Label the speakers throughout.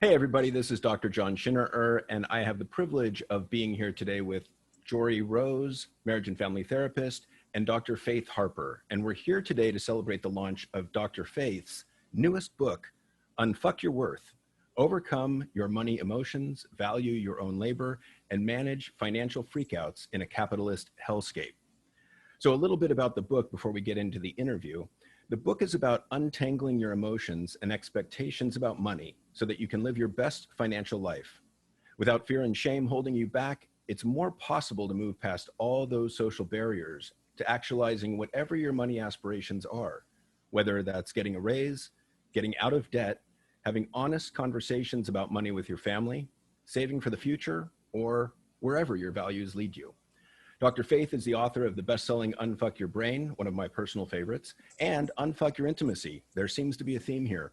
Speaker 1: Hey everybody, this is Dr. John Schinnerer, and I have the privilege of being here today with Jory Rose, marriage and family therapist, and Dr. Faith Harper. And we're here today to celebrate the launch of Dr. Faith's newest book, Unfuck Your Worth: Overcome Your Money Emotions, Value Your Own Labor, and Manage Financial Freakouts in a Capitalist Hellscape. So a little bit about the book before we get into the interview. The book is about untangling your emotions and expectations about money so that you can live your best financial life. Without fear and shame holding you back, it's more possible to move past all those social barriers to actualizing whatever your money aspirations are, whether that's getting a raise, getting out of debt, having honest conversations about money with your family, saving for the future, or wherever your values lead you. Dr. Faith is the author of the best-selling Unfuck Your Brain, one of my personal favorites, and Unfuck Your Intimacy. There seems to be a theme here.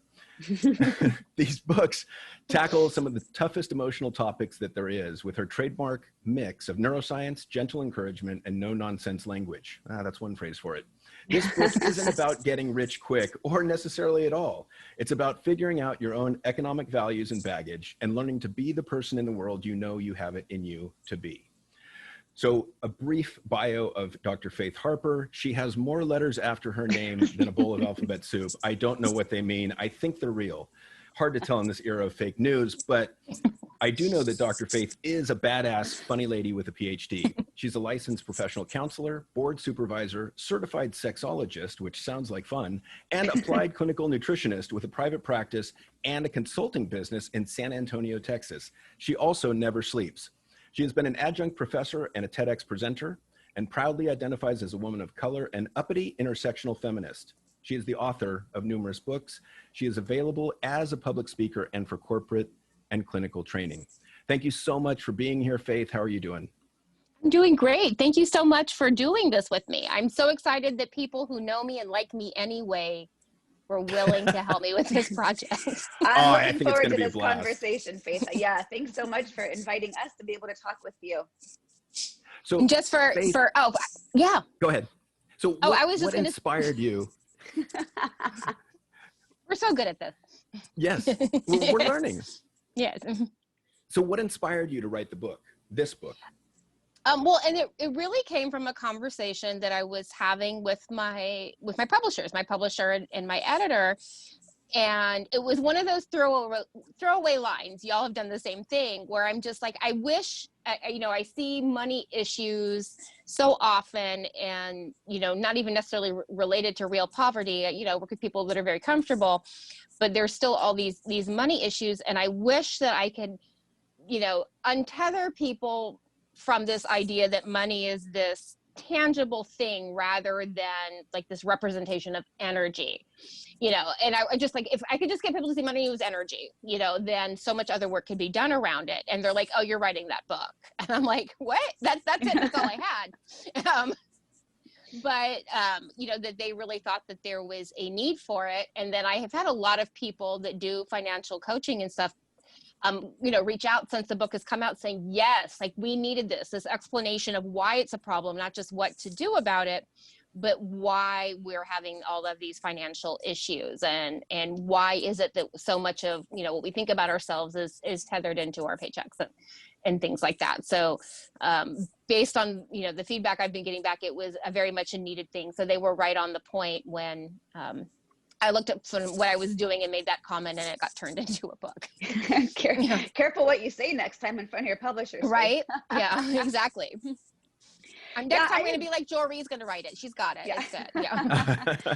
Speaker 1: These books tackle some of the toughest emotional topics that there is with her trademark mix of neuroscience, gentle encouragement, and no-nonsense language. That's one phrase for it. This book isn't about getting rich quick or necessarily at all. It's about figuring out your own economic values and baggage and learning to be the person in the world you know you have it in you to be. So a brief bio of Dr. Faith Harper. She has more letters after her name than a bowl of alphabet soup. I don't know what they mean. I think they're real. Hard to tell in this era of fake news, but I do know that Dr. Faith is a badass, funny lady with a PhD. She's a licensed professional counselor, board supervisor, certified sexologist, which sounds like fun, and applied clinical nutritionist with a private practice and a consulting business in San Antonio, Texas. She also never sleeps. She has been an adjunct professor and a TEDx presenter and proudly identifies as a woman of color and uppity intersectional feminist. She is the author of numerous books. She is available as a public speaker and for corporate and clinical training. Thank you so much for being here, Faith. How are you doing?
Speaker 2: I'm doing great. Thank you so much for doing this with me. I'm so excited that people who know me and like me anyway were willing to help me with this project.
Speaker 3: I'm looking forward to this conversation, Faith. Yeah, thanks so much for inviting us to be able to talk with you.
Speaker 2: So and just for oh yeah,
Speaker 1: go ahead. So what inspired you?
Speaker 2: We're so good at this.
Speaker 1: Yes, we're learning.
Speaker 2: Yes.
Speaker 1: So what inspired you to write the book, this book?
Speaker 2: Well, and it really came from a conversation that I was having with my publishers, my publisher and my editor. And it was one of those throwaway lines. Y'all have done the same thing where I'm just like, I wish, I see money issues so often and, not even necessarily related to real poverty. Work with people that are very comfortable, but there's still all these money issues. And I wish that I could, untether people from this idea that money is this tangible thing rather than like this representation of energy, and I just like, if I could just get people to see money as energy, then so much other work could be done around it. And they're like, oh, you're writing that book. And I'm like, what? That's it. That's all I had. But that they really thought that there was a need for it. And then I have had a lot of people that do financial coaching and stuff reach out since the book has come out saying, yes, like we needed this explanation of why it's a problem, not just what to do about it, but why we're having all of these financial issues and why is it that so much of, what we think about ourselves is tethered into our paychecks and things like that. So based on, the feedback I've been getting back, it was a very much a needed thing. So they were right on the point when, I looked up what I was doing and made that comment and it got turned into a book.
Speaker 3: Careful what you say next time in front of your publishers.
Speaker 2: Right? Yeah, exactly. Next time I'm going to be like, Jory's going to write it. She's got it.
Speaker 3: Yeah.
Speaker 2: It's good. Yeah.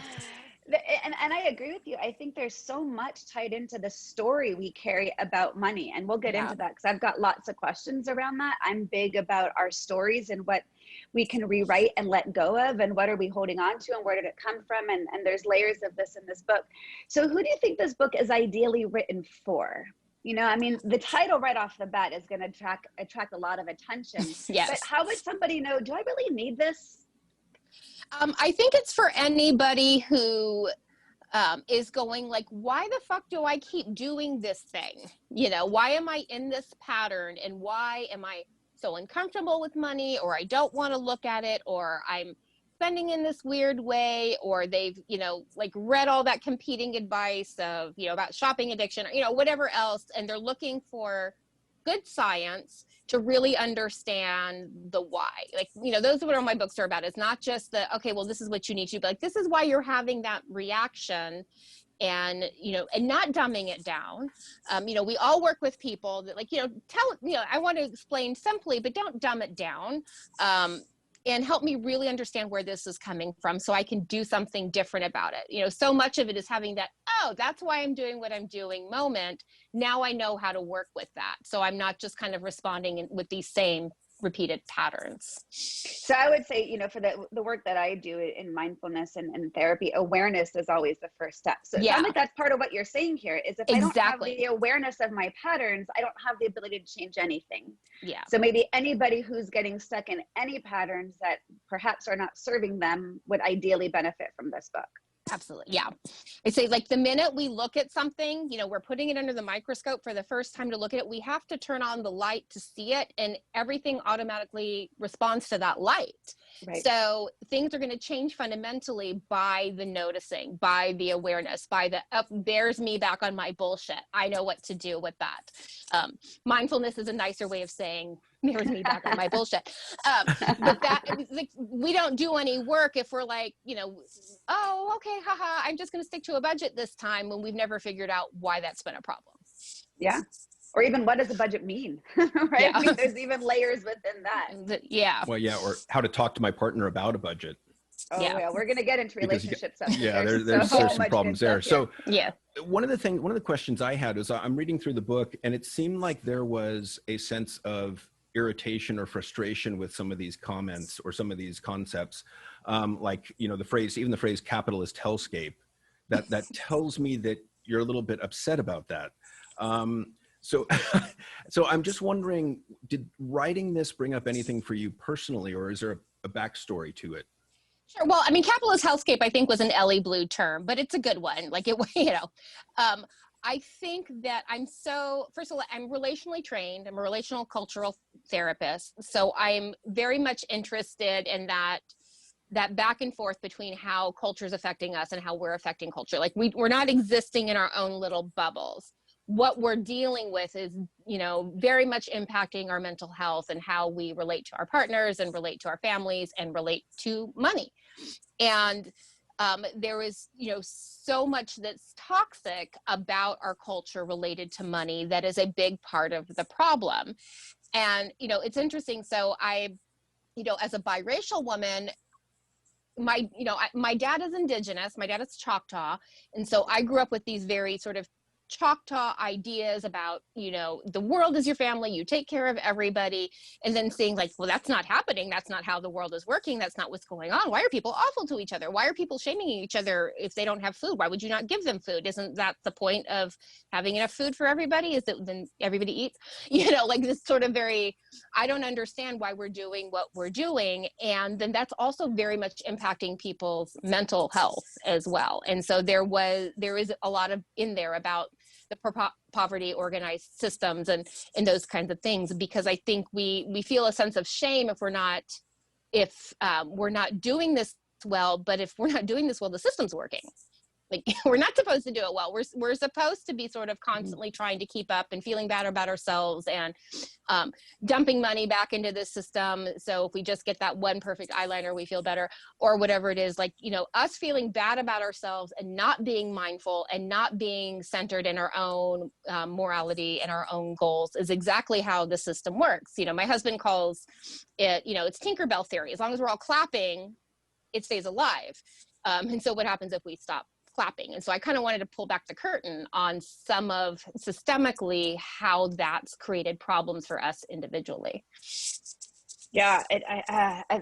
Speaker 3: And I agree with you. I think there's so much tied into the story we carry about money. And we'll get into that because I've got lots of questions around that. I'm big about our stories and what we can rewrite and let go of and what are we holding on to and where did it come from? And there's layers of this in this book. So who do you think this book is ideally written for? The title right off the bat is going to attract a lot of attention.
Speaker 2: Yes.
Speaker 3: But how would somebody know, do I really need this?
Speaker 2: I think it's for anybody who is going like, why the fuck do I keep doing this thing? Why am I in this pattern? And why am I so uncomfortable with money, or I don't want to look at it, or I'm spending in this weird way, or they've, like read all that competing advice of, about shopping addiction, or, whatever else. And they're looking for good science to really understand the why. Like, those are what all my books are about. It's not just the, okay, well, this is what you need to do, but like, this is why you're having that reaction. And and not dumbing it down. We all work with people that, like, I want to explain simply, but don't dumb it down, and help me really understand where this is coming from so I can do something different about it. So much of it is having that, oh, that's why I'm doing what I'm doing moment. Now I know how to work with that, so I'm not just kind of responding with these same repeated patterns.
Speaker 3: So I would say, for the work that I do in mindfulness and therapy, awareness is always the first step. So it sounds like that's part of what you're saying here is if I don't have the awareness of my patterns, I don't have the ability to change anything.
Speaker 2: Yeah.
Speaker 3: So maybe anybody who's getting stuck in any patterns that perhaps are not serving them would ideally benefit from this book.
Speaker 2: Absolutely. Yeah. I say, like, the minute we look at something, we're putting it under the microscope for the first time to look at it, we have to turn on the light to see it, and everything automatically responds to that light. Right. So things are going to change fundamentally by the noticing, by the awareness, by the, oh, there's me back on my bullshit. I know what to do with that. Mindfulness is a nicer way of saying, there's me back on my bullshit. But that, like, we don't do any work if we're like, oh, okay, haha, I'm just going to stick to a budget this time, when we've never figured out why that's been a problem.
Speaker 3: Yeah. Or even, what does a budget mean? Right? Yeah. I mean, there's even layers within that.
Speaker 2: Yeah.
Speaker 1: Well, yeah. Or how to talk to my partner about a budget.
Speaker 3: Oh, yeah. We're going to get into relationships.
Speaker 1: Yeah, there's some problems there. So
Speaker 2: yeah.
Speaker 1: One of the questions I had is, I'm reading through the book, and it seemed like there was a sense of irritation or frustration with some of these comments or some of these concepts. Like, the phrase capitalist hellscape, that tells me that you're a little bit upset about that. So I'm just wondering, did writing this bring up anything for you personally, or is there a backstory to it?
Speaker 2: Sure. Well, I mean, capitalist hellscape, I think, was an Ellie Blue term, but it's a good one. Like, it, I think that first of all, I'm relationally trained. I'm a relational cultural therapist. So I'm very much interested in that back and forth between how culture is affecting us and how we're affecting culture. Like, we're not existing in our own little bubbles. What we're dealing with is, very much impacting our mental health and how we relate to our partners and relate to our families and relate to money. And there is, so much that's toxic about our culture related to money that is a big part of the problem. And, it's interesting. So I, as a biracial woman, my dad is indigenous, my dad is Choctaw. And so I grew up with these very sort of Choctaw ideas about, the world is your family, you take care of everybody, and then seeing like, well, that's not happening. That's not how the world is working. That's not what's going on. Why are people awful to each other? Why are people shaming each other if they don't have food? Why would you not give them food? Isn't that the point of having enough food for everybody? Is that then everybody eats? Like this sort of very, I don't understand why we're doing what we're doing. And then that's also very much impacting people's mental health as well. And so there is a lot of in there about the poverty organized systems and those kinds of things, because I think we feel a sense of shame if we're not doing this well. But if we're not doing this well, the system's working. Like, we're not supposed to do it well. We're supposed to be sort of constantly trying to keep up and feeling bad about ourselves and dumping money back into the system. So if we just get that one perfect eyeliner, we feel better, or whatever it is. Like, us feeling bad about ourselves and not being mindful and not being centered in our own morality and our own goals is exactly how the system works. My husband calls it, it's Tinkerbell theory. As long as we're all clapping, it stays alive. And so what happens if we stop clapping? And so I kind of wanted to pull back the curtain on some of systemically how that's created problems for us individually.
Speaker 3: Yeah,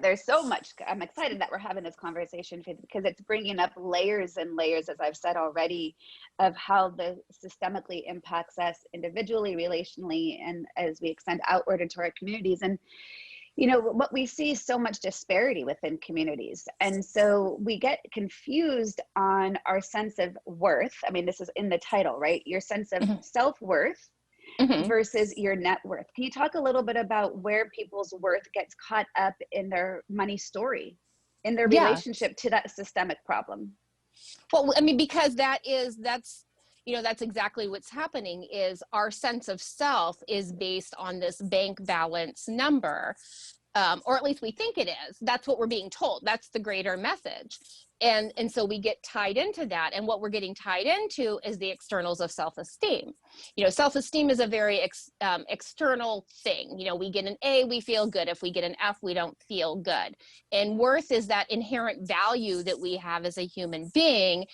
Speaker 3: there's so much. I'm excited that we're having this conversation because it's bringing up layers and layers, as I've said already, of how the systemically impacts us individually, relationally, and as we extend outward into our communities. And what we see is so much disparity within communities. And so we get confused on our sense of worth. I mean, this is in the title, right? Your sense of self-worth versus your net worth. Can you talk a little bit about where people's worth gets caught up in their money story? in their
Speaker 2: Yeah.
Speaker 3: relationship to that systemic problem?
Speaker 2: Well, I mean, because that's exactly what's happening is our sense of self is based on this bank balance number. Or at least we think it is. That's what we're being told. That's the greater message. And so we get tied into that. And what we're getting tied into is the externals of self-esteem. Self-esteem is a very external thing. We get an A, we feel good. If we get an F, we don't feel good. And worth is that inherent value that we have as a human being.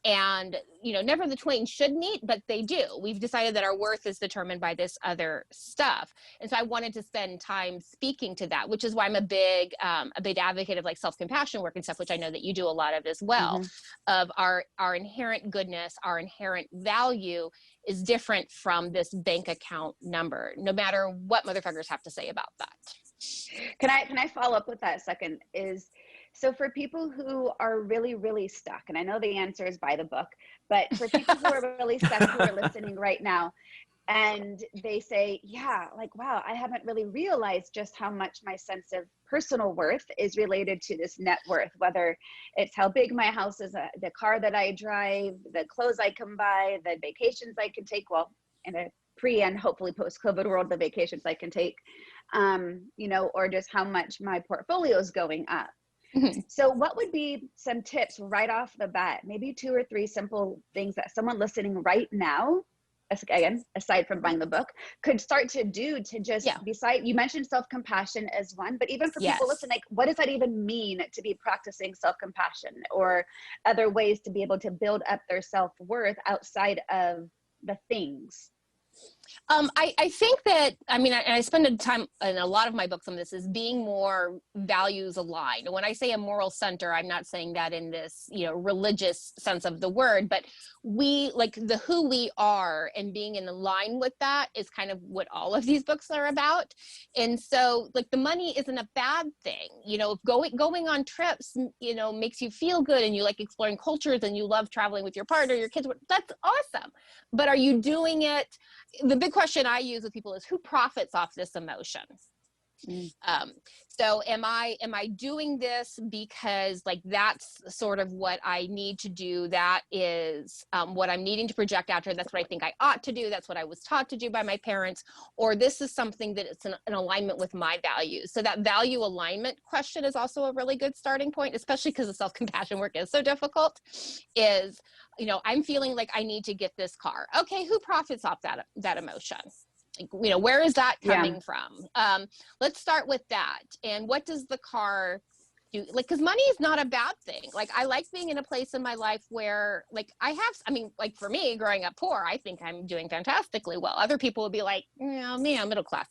Speaker 2: And, never the twain should meet, but they do. We've decided that our worth is determined by this other stuff. And so I wanted to spend time speaking to that, which is why I'm a big advocate of like self-compassion work and stuff, which I know that you do a lot of as well, of our inherent goodness, our inherent value is different from this bank account number, no matter what motherfuckers have to say about that.
Speaker 3: Can I follow up with that a second? So for people who are really, really stuck, and I know the answer is buy the book, but for people who are really stuck, who are listening right now, and they say, yeah, like, wow, I haven't really realized just how much my sense of personal worth is related to this net worth, whether it's how big my house is, the car that I drive, the clothes I can buy, the vacations I can take, well, in a pre and hopefully post-COVID world, the vacations I can take, or just how much my portfolio is going up. So what would be some tips right off the bat, maybe 2 or 3 simple things that someone listening right now, again, aside from buying the book, could start to do to just decide? You mentioned self-compassion as one, but even for people listening, like, what does that even mean to be practicing self-compassion, or other ways to be able to build up their self-worth outside of the things?
Speaker 2: I think that, I spend time in a lot of my books on this, is being more values aligned. When I say a moral center, I'm not saying that in this, religious sense of the word, but we, like, the who we are and being in line with that is kind of what all of these books are about. And so, like, the money isn't a bad thing. If going on trips, makes you feel good and you like exploring cultures and you love traveling with your partner, your kids, that's awesome. But are you doing it? The big question I use with people is, who profits off this emotion? So am I doing this because, like, that's sort of what I need to do? That is what I'm needing to project out here. That's what I think I ought to do. That's what I was taught to do by my parents. Or this is something that it's an alignment with my values. So that value alignment question is also a really good starting point, especially because the self-compassion work is so difficult. Is, I'm feeling like I need to get this car. Okay, who profits off that emotion? Where is that coming from? Let's start with that. And what does the car do? Like, because money is not a bad thing. Like, I like being in a place in my life where, like, like, for me, growing up poor, I think I'm doing fantastically well. Other people would be like, me, I'm middle class.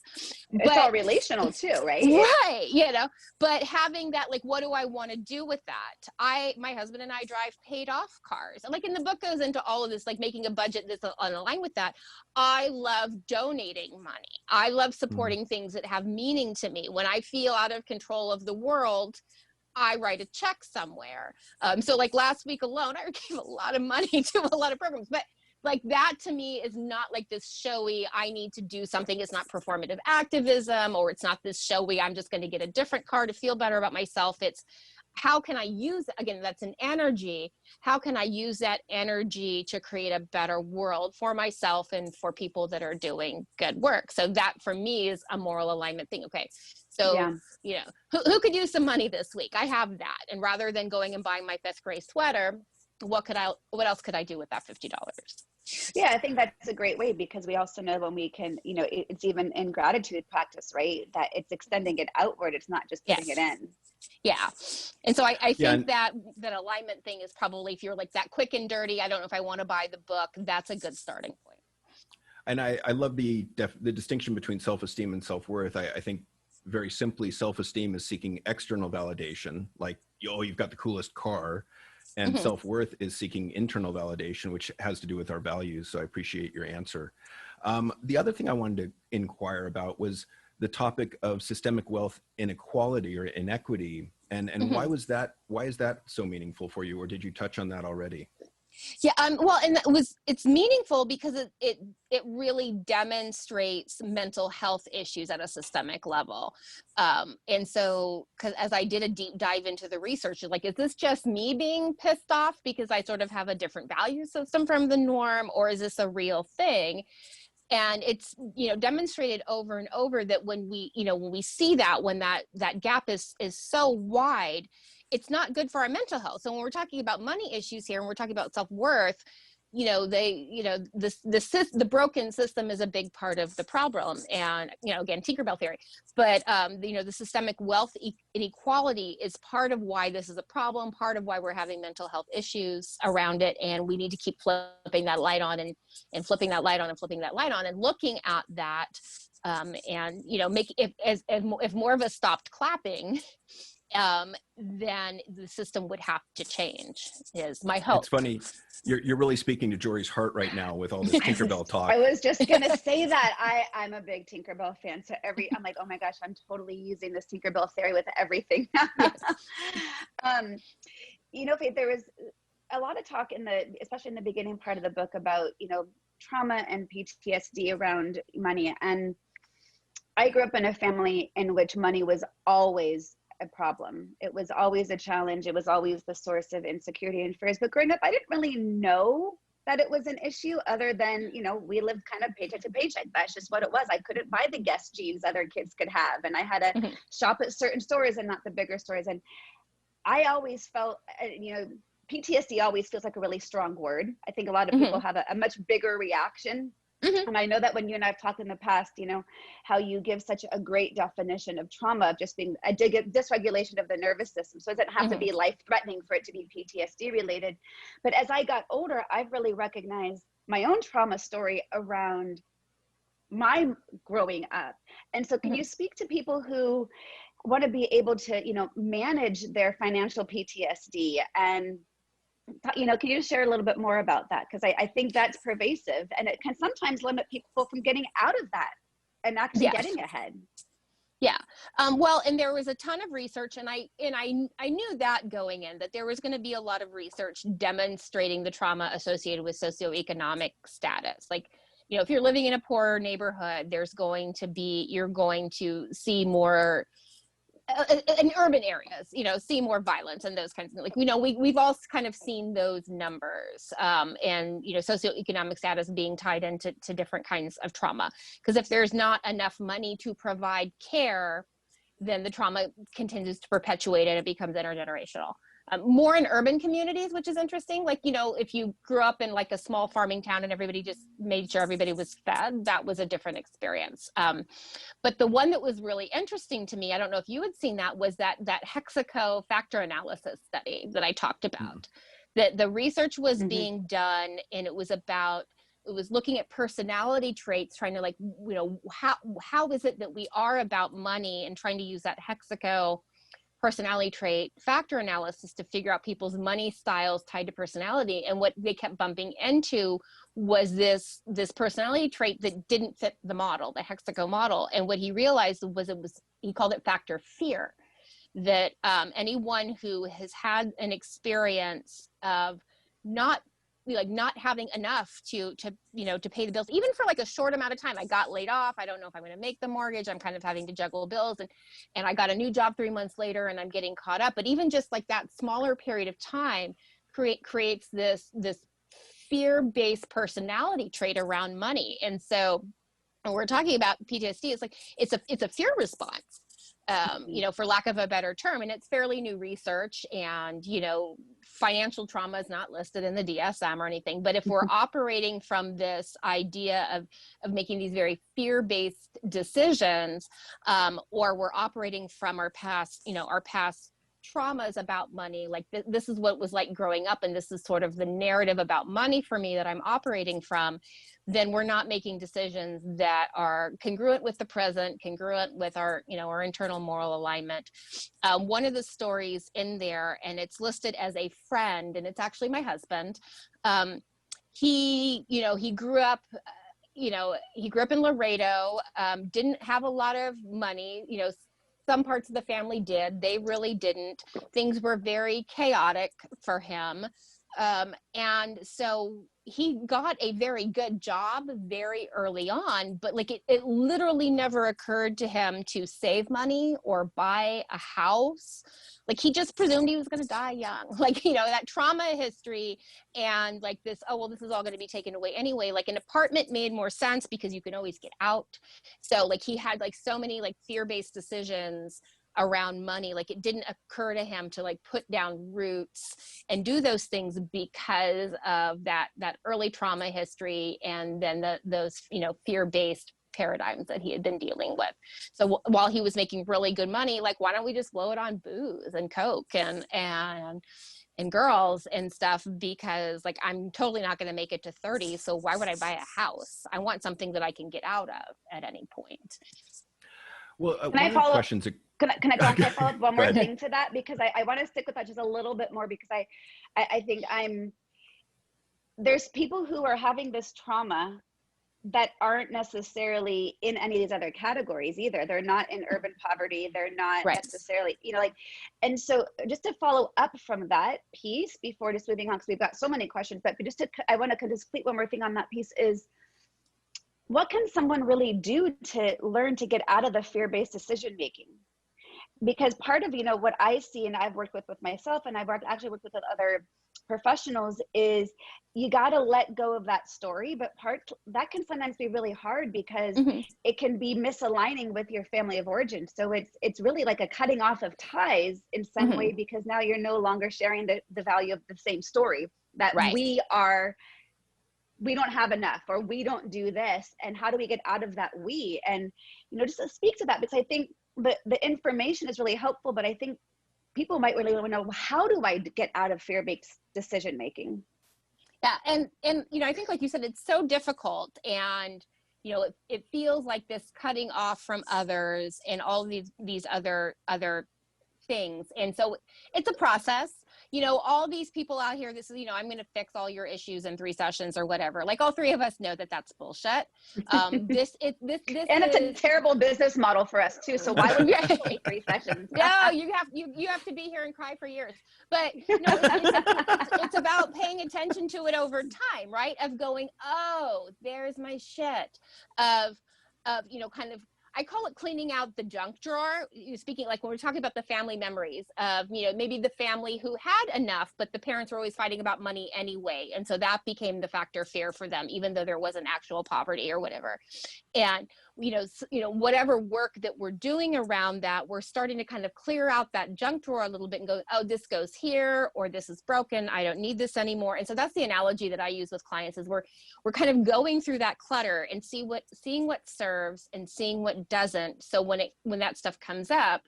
Speaker 3: It's all relational too, right?
Speaker 2: Right. But having that, like, what do I want to do with that? My husband and I drive paid off cars. And, like, in the book goes into all of this, like, making a budget that's aligned with that. I love donating money. I love supporting things that have meaning to me. When I feel out of control of the world, I write a check somewhere. So, like, last week alone, I gave a lot of money to a lot of programs, but, like, that to me is not like this showy, I need to do something. It's not performative activism, or it's not this showy, I'm just going to get a different car to feel better about myself. It's, how can I use, again, that's an energy. How can I use that energy to create a better world for myself and for people that are doing good work? So that for me is a moral alignment thing. Okay. So, who could use some money this week? I have that. And rather than going and buying my 5th grade sweater, what else could I do with that $50?
Speaker 3: Yeah, I think that's a great way, because we also know when we can, it's even in gratitude practice, right? That it's extending it outward. It's not just putting it in.
Speaker 2: Yeah. And so I think that alignment thing is probably, if you're like that quick and dirty, I don't know if I want to buy the book, that's a good starting point.
Speaker 1: And I love the distinction between self-esteem and self-worth. I think very simply, self-esteem is seeking external validation, like, you've got the coolest car. And self-worth is seeking internal validation, which has to do with our values. So I appreciate your answer. The other thing I wanted to inquire about was the topic of systemic wealth inequality or inequity. And why is that so meaningful for you? Or did you touch on that already?
Speaker 2: Yeah, well, and it's meaningful because it really demonstrates mental health issues at a systemic level. And so, because as I did a deep dive into the research, like, is this just me being pissed off because I sort of have a different value system from the norm, or is this a real thing? And it's, demonstrated over and over that when we see that, when that gap is so wide, it's not good for our mental health. So when we're talking about money issues here, and we're talking about self-worth, the broken system is a big part of the problem. And, again, Tinkerbell theory, but, the systemic wealth inequality is part of why this is a problem, part of why we're having mental health issues around it. And we need to keep flipping that light on and flipping that light on and flipping that light on and looking at that. And, if more of us stopped clapping, then the system would have to change, is my hope.
Speaker 1: It's funny. You're really speaking to Jory's heart right now with all this Tinkerbell talk.
Speaker 3: I was just going to say that I'm a big Tinkerbell fan. So I'm like, oh my gosh, I'm totally using this Tinkerbell theory with everything.
Speaker 2: Yes.
Speaker 3: Faith, there was a lot of talk especially in the beginning part of the book about, trauma and PTSD around money. And I grew up in a family in which money was always a problem. It was always a challenge. It was always the source of insecurity and fears. But growing up, I didn't really know that it was an issue other than, we lived kind of paycheck to paycheck. That's just what it was. I couldn't buy the Guess jeans other kids could have. And I had to shop at certain stores and not the bigger stores. And I always felt, PTSD always feels like a really strong word. I think a lot of people have a much bigger reaction. And I know that when you and I have talked in the past, how you give such a great definition of trauma, of just being a dysregulation of the nervous system. So it doesn't have to be life-threatening for it to be PTSD related. But as I got older, I've really recognized my own trauma story around my growing up. And so can you speak to people who want to be able to, manage their financial PTSD? And can you share a little bit more about that? Because I think that's pervasive, and it can sometimes limit people from getting out of that and actually getting ahead.
Speaker 2: Yeah. Well, and there was a ton of research, and I knew that going in, that there was going to be a lot of research demonstrating the trauma associated with socioeconomic status. Like, if you're living in a poorer neighborhood, you're going to see more in urban areas, see more violence and those kinds of things. Like, we've all kind of seen those numbers, and, socioeconomic status being tied into different kinds of trauma. Because if there's not enough money to provide care, then the trauma continues to perpetuate and it becomes intergenerational. More in urban communities, which is interesting. Like, if you grew up in like a small farming town and everybody just made sure everybody was fed, that was a different experience. But the one that was really interesting to me, I don't know if you had seen that, was that Hexaco factor analysis study that I talked about. That the research was being done, and it was looking at personality traits, trying to, like, how is it that we are about money, and trying to use that Hexaco personality trait factor analysis to figure out people's money styles tied to personality. And what they kept bumping into was this personality trait that didn't fit the model, the Hexaco model. And what he realized was he called it factor fear, that anyone who has had an experience of not having enough to pay the bills, even for like a short amount of time. I got laid off. I don't know if I'm going to make the mortgage. I'm kind of having to juggle bills, and I got a new job 3 months later, and I'm getting caught up. But even just like that smaller period of time creates this fear-based personality trait around money. And so when we're talking about PTSD, it's like it's a fear response. For lack of a better term, and it's fairly new research, and, financial trauma is not listed in the DSM or anything, but if we're operating from this idea of making these very fear-based decisions, or we're operating from our past traumas about money, like this is what it was like growing up, and this is sort of the narrative about money for me that I'm operating from, then we're not making decisions that are congruent with the present, congruent with our internal moral alignment. One of the stories in there, and it's listed as a friend, and it's actually my husband. He grew up in Laredo, didn't have a lot of money. Some parts of the family did. They really didn't. Things were very chaotic for him. And so he got a very good job very early on, but like it literally never occurred to him to save money or buy a house. Like he just presumed he was going to die young, like, you know, that trauma history and like this, oh, well, this is all going to be taken away anyway. Like an apartment made more sense because you can always get out. So like he had like so many like fear-based decisions around money. Like it didn't occur to him to like put down roots and do those things because of that early trauma history and then those, you know, fear-based paradigms that he had been dealing with. So while he was making really good money, like, why don't we just blow it on booze and coke and girls and stuff, because like I'm totally not going to make it to 30, so why would I buy a house? I want something that I can get out of at any point.
Speaker 1: Well,
Speaker 3: Can I follow up? Can I follow up one more
Speaker 1: ahead.
Speaker 3: thing to that? Because I want to stick with that just a little bit more, because I think there's people who are having this trauma that aren't necessarily in any of these other categories either. They're not in urban poverty. They're not
Speaker 2: Right.
Speaker 3: necessarily, you know, like, and so just to follow up from that piece before just moving on, because we've got so many questions, but just to, I want to complete one more thing on that piece is, what can someone really do to learn to get out of the fear-based decision making? Because part of, you know, what I see and I've worked with myself, and I've actually worked with other professionals, is you got to let go of that story. But that can sometimes be really hard because it can be misaligning with your family of origin. So it's really like a cutting off of ties in some way, because now you're no longer sharing the value of the same story, that
Speaker 2: Right.
Speaker 3: we don't have enough, or we don't do this, and how do we get out of that we? And, you know, just to speak to that, because I think the information is really helpful, but I think people might really want to know, how do I get out of fear-based decision making?
Speaker 2: Yeah, and you know, I think like you said, it's so difficult, and you know, it feels like this cutting off from others and all these other things. And so it's a process. You know, all these people out here, this is, you know, I'm going to fix all your issues in 3 sessions or whatever. Like all 3 of us know that that's bullshit. This
Speaker 3: and
Speaker 2: is,
Speaker 3: it's a terrible business model for us too. So why would we take 3 sessions?
Speaker 2: No, you have to be here and cry for years. But no, it's about paying attention to it over time, right? Of going, oh, there's my shit. Of you know, kind of, I call it cleaning out the junk drawer. Speaking like when we're talking about the family memories of, you know, maybe the family who had enough, but the parents were always fighting about money anyway. And so that became the factor fear for them, even though there wasn't actual poverty or whatever. And, you know, whatever work that we're doing around that, we're starting to kind of clear out that junk drawer a little bit and go, oh, this goes here, or this is broken, I don't need this anymore. And so that's the analogy that I use with clients, is we're kind of going through that clutter and seeing what serves and seeing what doesn't. So when that stuff comes up,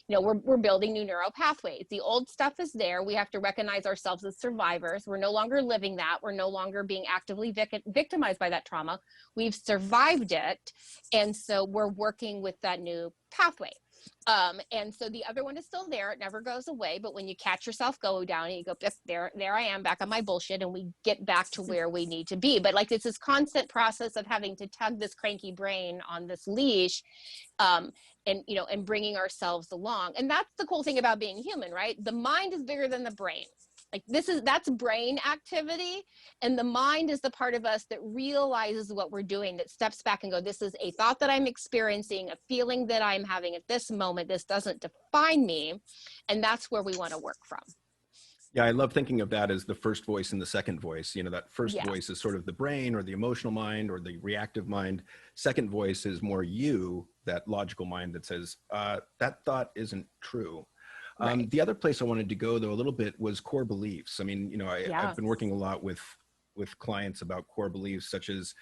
Speaker 2: you know, we're building new neural pathways. The old stuff is there. We have to recognize ourselves as survivors. We're no longer living that. We're no longer being actively victimized by that trauma. We've survived it. And so we're working with that new pathway. And so the other one is still there. It never goes away. But when you catch yourself go down and you go, there I am back on my bullshit, and we get back to where we need to be. But like, it's this constant process of having to tug this cranky brain on this leash, and, you know, and bringing ourselves along. And that's the cool thing about being human, right? The mind is bigger than the brain. Like that's brain activity. And the mind is the part of us that realizes what we're doing, that steps back and go, this is a thought that I'm experiencing, a feeling that I'm having at this moment. This doesn't define me. And that's where we want to work from.
Speaker 1: Yeah, I love thinking of that as the first voice and the second voice. You know, that first voice is sort of the brain or the emotional mind or the reactive mind. Second voice is more you, that logical mind that says, that thought isn't true. Right. The other place I wanted to go, though, a little bit was core beliefs. I mean, you know, I've been working a lot with clients about core beliefs, such as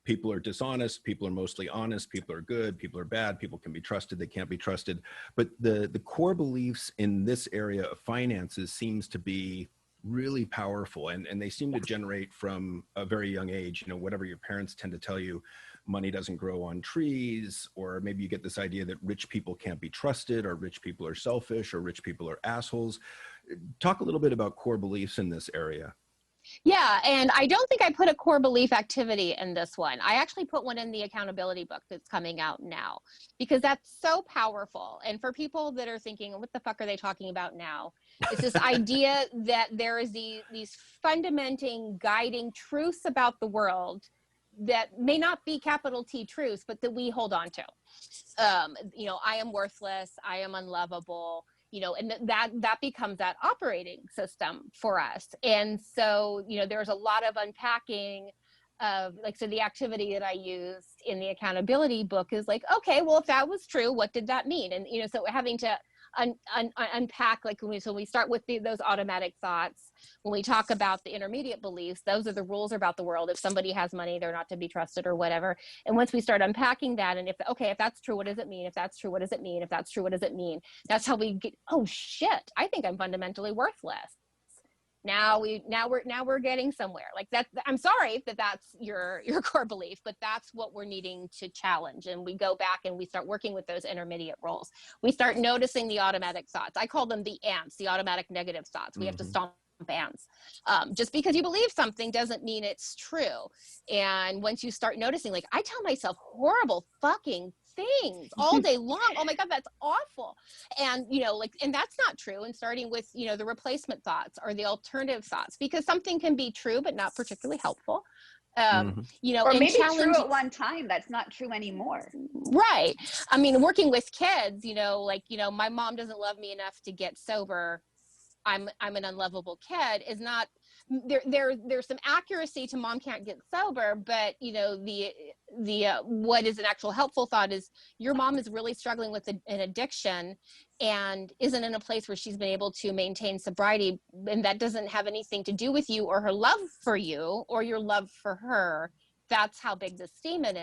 Speaker 1: people are dishonest, people are mostly honest, people are good, people are bad, people can be trusted, they can't be trusted. But the core beliefs in this area of finances seems to be really powerful, and they seem to generate from a very young age. You know, whatever your parents tend to tell you, money doesn't grow on trees, or maybe you get this idea that rich people can't be trusted, or rich people are selfish, or rich people are assholes. Talk a little bit about core beliefs in this area.
Speaker 2: Yeah, and I don't think I put a core belief activity in this one. I actually put one in the accountability book that's coming out now, because that's so powerful. And for people that are thinking, what the fuck are they talking about now? It's this idea that there is these fundamenting guiding truths about the world that may not be capital T truths, but that we hold on to. You know, I am worthless, I am unlovable, you know, and that becomes that operating system for us. And so, you know, there's a lot of unpacking of, like, so the activity that I used in the accountability book is like, okay, well, if that was true, what did that mean? And, you know, so having to unpack, like, so we start with those automatic thoughts. When we talk about the intermediate beliefs, those are the rules about the world. If somebody has money, they're not to be trusted or whatever. And once we start unpacking that, and if that's true, what does it mean? If that's true, what does it mean? If that's true, what does it mean? That's how we get, oh shit, I think I'm fundamentally worthless. Now we're getting somewhere. Like that, I'm sorry that that's your core belief, but that's what we're needing to challenge. And we go back and we start working with those intermediate roles. We start noticing the automatic thoughts. I call them the ants, the automatic negative thoughts. We have to stomp ants. Just because you believe something doesn't mean it's true. And once you start noticing, like, I tell myself horrible fucking things all day long. Oh my God, that's awful. And, you know, like, and that's not true. And starting with, you know, the replacement thoughts or the alternative thoughts, because something can be true, but not particularly helpful. You know,
Speaker 3: or
Speaker 2: and
Speaker 3: maybe true at one time, that's not true anymore.
Speaker 2: Right. I mean, working with kids, you know, like, you know, my mom doesn't love me enough to get sober, I'm an unlovable kid, is not there's some accuracy to mom can't get sober, but, you know, the what is an actual helpful thought is your mom is really struggling with an addiction and isn't in a place where she's been able to maintain sobriety, and that doesn't have anything to do with you or her love for you or your love for her. That's how big this statement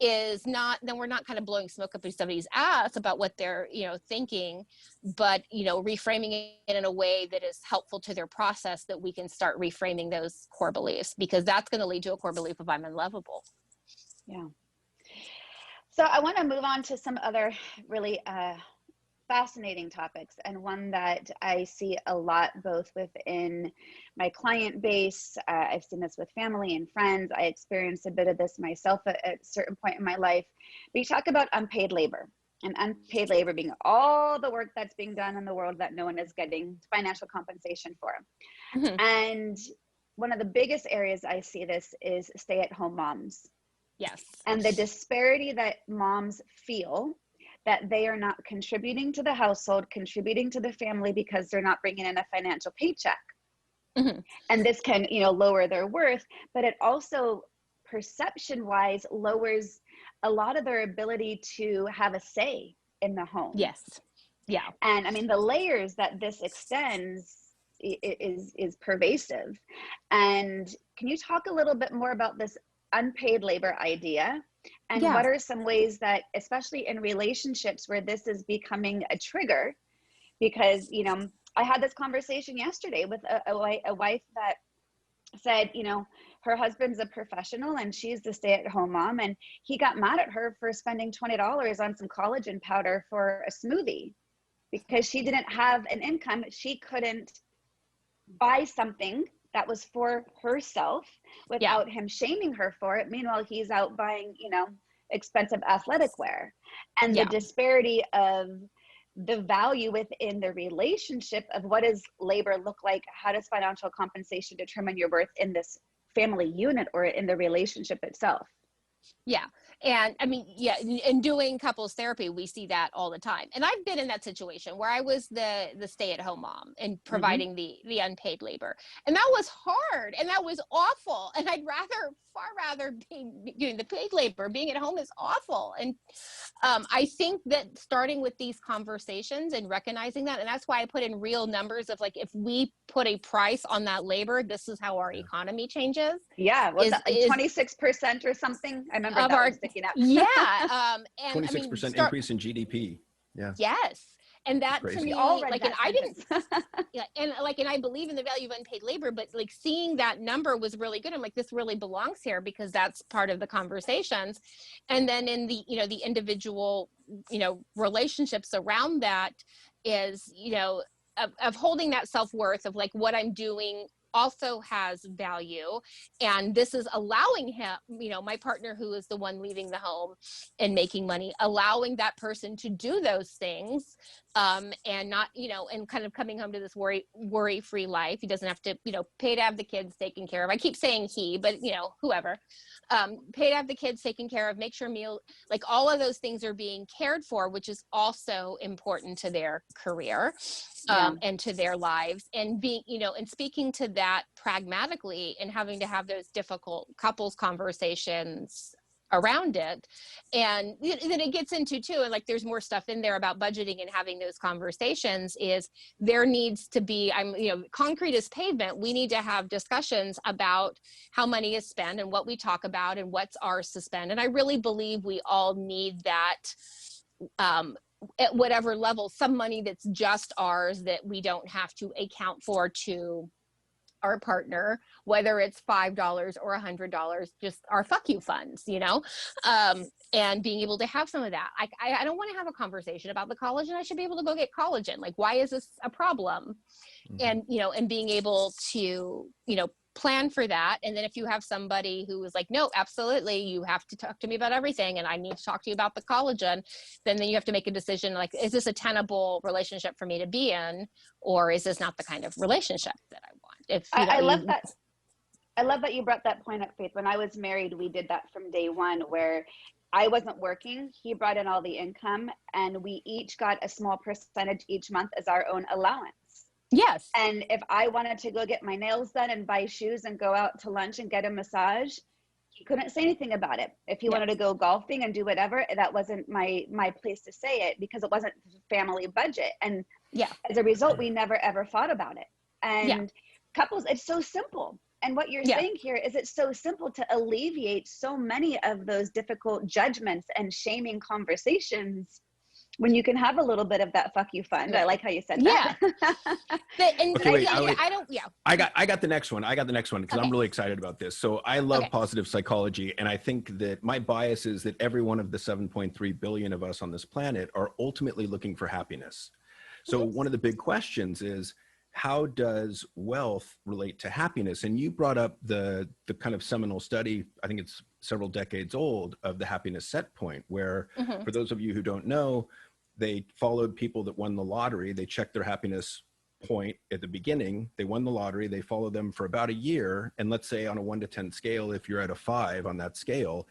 Speaker 2: is not, then we're not kind of blowing smoke up somebody's ass about what they're, you know, thinking, but, you know, reframing it in a way that is helpful to their process, that we can start reframing those core beliefs, because that's going to lead to a core belief of I'm unlovable.
Speaker 3: Yeah. So I want to move on to some other really fascinating topics, and one that I see a lot both within my client base. I've seen this with family and friends. I experienced a bit of this myself at a certain point in my life. We talk about unpaid labor, and unpaid labor being all the work that's being done in the world that no one is getting financial compensation for. And one of the biggest areas I see this is stay-at-home moms.
Speaker 2: Yes.
Speaker 3: And the disparity that moms feel that they are not contributing to the household, contributing to the family, because they're not bringing in a financial paycheck. And this can, you know, lower their worth, but it also, perception wise, lowers a lot of their ability to have a say in the home.
Speaker 2: Yes. Yeah.
Speaker 3: And I mean, the layers that this extends is pervasive. And can you talk a little bit more about this unpaid labor idea? And what are some ways that, especially in relationships where this is becoming a trigger? Because, you know, I had this conversation yesterday with a wife that said, you know, her husband's a professional and she's the stay-at-home mom, and he got mad at her for spending $20 on some collagen powder for a smoothie because she didn't have an income. She couldn't buy something that was for herself without him shaming her for it. Meanwhile, he's out buying, you know, expensive athletic wear. And the disparity of the value within the relationship of what does labor look like? How does financial compensation determine your worth in this family unit or in the relationship itself?
Speaker 2: Yeah. And I mean, in doing couples therapy, we see that all the time. And I've been in that situation where I was the stay-at-home mom and providing the unpaid labor. And that was hard and that was awful. And I'd far rather be doing the paid labor. Being at home is awful. And I think that starting with these conversations and recognizing that, and that's why I put in real numbers of, like, if we put a price on that labor, this is how our economy changes.
Speaker 3: Yeah, was that like 26% or something? I remember that was sticking out.
Speaker 2: And
Speaker 1: 26% increase in GDP. Yeah.
Speaker 2: Yes. And that to me, like, and I didn't, and I believe in the value of unpaid labor, but like seeing that number was really good. I'm like, this really belongs here because that's part of the conversations. And then in the, you know, the individual, you know, relationships around that is, you know, of holding that self-worth of like what I'm doing also has value. And this is allowing him, you know, my partner who is the one leaving the home and making money, allowing that person to do those things, and not, you know, and kind of coming home to this worry-free life. He doesn't have to, you know, pay to have the kids taken care of. I keep saying he, but you know, whoever, pay to have the kids taken care of, make sure meal, like all of those things are being cared for, which is also important to their career, and to their lives. And being, you know, and speaking to that pragmatically and having to have those difficult couples conversations around it. And then it gets into too, and like there's more stuff in there about budgeting and having those conversations, is there needs to be, you know, concrete as pavement. We need to have discussions about how money is spent and what we talk about and what's ours to spend. And I really believe we all need that, at whatever level, some money that's just ours that we don't have to account for to our partner, whether it's $5 or $100, just our fuck you funds, you know, and being able to have some of that. I don't want to have a conversation about the collagen. I should be able to go get collagen. Like, why is this a problem? Mm-hmm. And, you know, and being able to, you know, plan for that. And then if you have somebody who is like, no, absolutely, you have to talk to me about everything, and I need to talk to you about the collagen, then you have to make a decision, like, is this a tenable relationship for me to be in, or is this not the kind of relationship that I want? If you know,
Speaker 3: I love that. I love that you brought that point up, Faith. When I was married, we did that from day one, where I wasn't working. He brought in all the income, and we each got a small percentage each month as our own allowance.
Speaker 2: Yes.
Speaker 3: And if I wanted to go get my nails done and buy shoes and go out to lunch and get a massage, he couldn't say anything about it. If he wanted to go golfing and do whatever, that wasn't my place to say it, because it wasn't family budget. And as a result, we never ever fought about it. And couples, it's so simple. And what you're saying here is it's so simple to alleviate so many of those difficult judgments and shaming conversations when you can have a little bit of that fuck you fun. I like how you said that.
Speaker 1: I got the next one. I got the next one because I'm really excited about this. So I love positive psychology. And I think that my bias is that every one of the 7.3 billion of us on this planet are ultimately looking for happiness. So one of the big questions is, how does wealth relate to happiness? And you brought up the kind of seminal study, I think it's several decades old, of the happiness set point, where for those of you who don't know, they followed people that won the lottery. They checked their happiness point at the beginning. They won the lottery. They followed them for about a year. And let's say on a 1 to 10 scale, if you're at a 5 on that scale,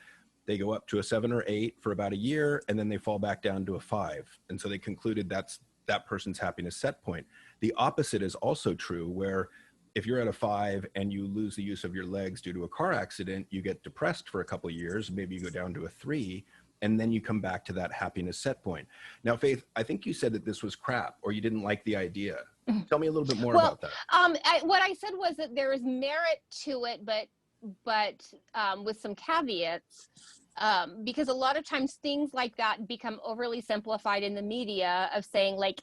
Speaker 1: they go up to a 7 or 8 for about a year, and then they fall back down to a 5. And so they concluded that's that person's happiness set point. The opposite is also true, where if you're at a 5 and you lose the use of your legs due to a car accident, you get depressed for a couple of years, maybe you go down to a 3, and then you come back to that happiness set point. Now, Faith, I think you said that this was crap, or you didn't like the idea. Tell me a little bit more about that.
Speaker 2: What I said was that there is merit to it, but with some caveats. Because a lot of times things like that become overly simplified in the media, of saying like,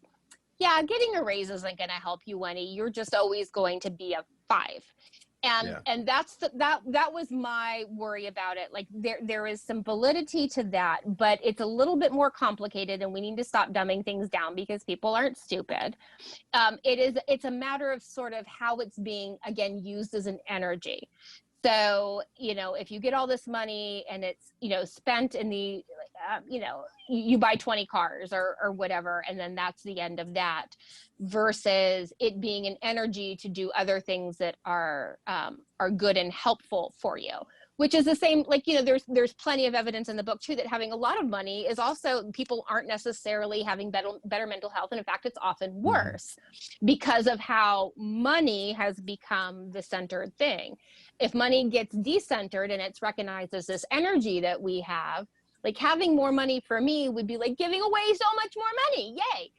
Speaker 2: yeah, getting a raise isn't going to help you any. You're just always going to be a 5. And that's that was my worry about it. Like there is some validity to that, but it's a little bit more complicated, and we need to stop dumbing things down because people aren't stupid. It's a matter of sort of how it's being, again, used as an energy. So, you know, if you get all this money and it's, you know, spent in the, you know, you buy 20 cars or whatever, and then that's the end of that, versus it being an energy to do other things that are good and helpful for you, which is the same, like, you know, there's plenty of evidence in the book too, that having a lot of money is also, people aren't necessarily having better mental health. And in fact, it's often worse because of how money has become the centered thing. If money gets decentered and it's recognized as this energy that we have, like having more money for me would be like giving away so much more money. Yay.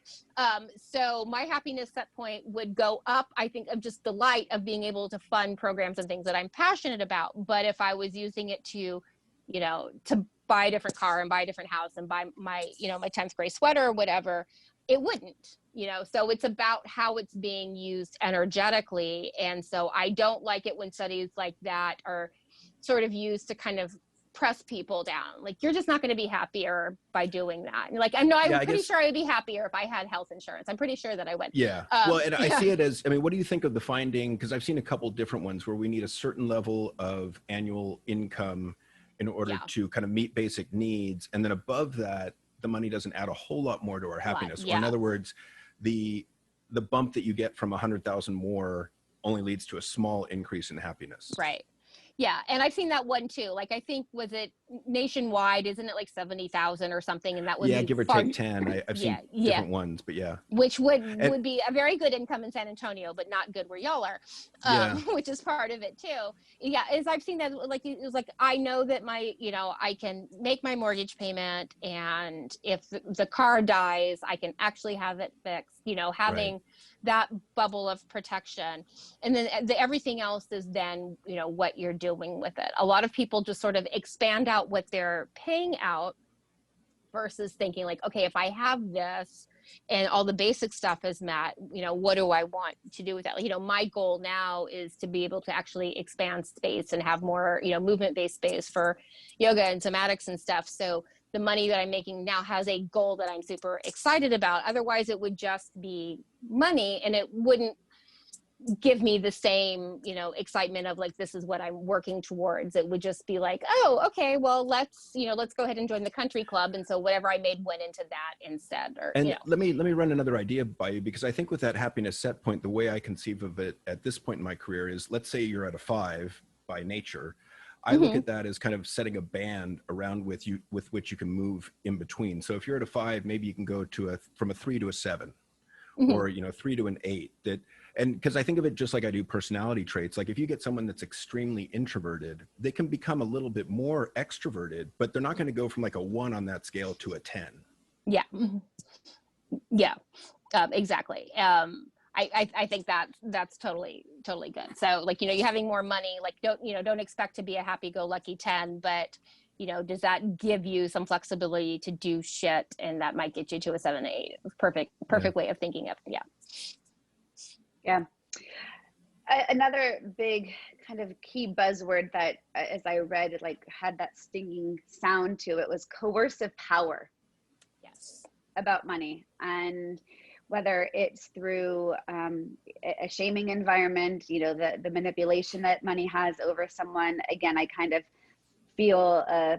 Speaker 2: So my happiness set point would go up, I think, of just delight of being able to fund programs and things that I'm passionate about. But if I was using it to, you know, to buy a different car and buy a different house and buy my, you know, my 10th grade sweater or whatever, it wouldn't, you know. So it's about how it's being used energetically. And so I don't like it when studies like that are sort of used to kind of press people down. Like, you're just not going to be happier by doing that. And like, I know, I'm pretty sure I'd be happier if I had health insurance. I'm pretty sure that I would.
Speaker 1: Yeah. Well, and I see it as, I mean, what do you think of the finding? Because I've seen a couple different ones where we need a certain level of annual income in order to kind of meet basic needs. And then above that, the money doesn't add a whole lot more to our happiness. Or in other words, the bump that you get from 100,000 more only leads to a small increase in happiness.
Speaker 2: Right. Yeah. And I've seen that one too. Like, I think, was it nationwide? Isn't it like 70,000 or something? And that would be
Speaker 1: give or take 10. I've seen different ones, but
Speaker 2: which would be a very good income in San Antonio, but not good where y'all are, which is part of it too. Yeah. As I've seen that, like, it was like, I know that my, you know, I can make my mortgage payment, and if the car dies, I can actually have it fixed, you know, having that bubble of protection. And then everything else is then, you know, what you're doing with it. A lot of people just sort of expand out what they're paying out versus thinking like, okay, if I have this and all the basic stuff is met, you know, what do I want to do with that? Like, you know, my goal now is to be able to actually expand space and have more, you know, movement-based space for yoga and somatics and stuff. So the money that I'm making now has a goal that I'm super excited about. Otherwise, it would just be money, and it wouldn't give me the same, you know, excitement of like, this is what I'm working towards. It would just be like, oh, okay, well, let's go ahead and join the country club. And so whatever I made went into that instead. Or,
Speaker 1: and
Speaker 2: you know.
Speaker 1: let me run another idea by you, because I think with that happiness set point, the way I conceive of it at this point in my career is, let's say you're at a 5 by nature. I look at that as kind of setting a band around with which you can move in between. So if you're at a 5, maybe you can go to from a 3 to a 7, or, you know, 3 to an 8. And because I think of it just like I do personality traits. Like, if you get someone that's extremely introverted, they can become a little bit more extroverted, but they're not going to go from like a 1 on that scale to a 10.
Speaker 2: Yeah. Yeah. Exactly. I think that's totally good. So like, you know, you having more money, like, don't expect to be a happy-go-lucky 10, but, you know, does that give you some flexibility to do shit? And that might get you to a 7, 8. Perfect way of thinking of it. Yeah.
Speaker 3: Yeah. Another big kind of key buzzword that, as I read, it like had that stinging sound to it, was coercive power.
Speaker 2: Yes.
Speaker 3: About money. And whether it's through a shaming environment, you know, the manipulation that money has over someone. Again, I kind of feel a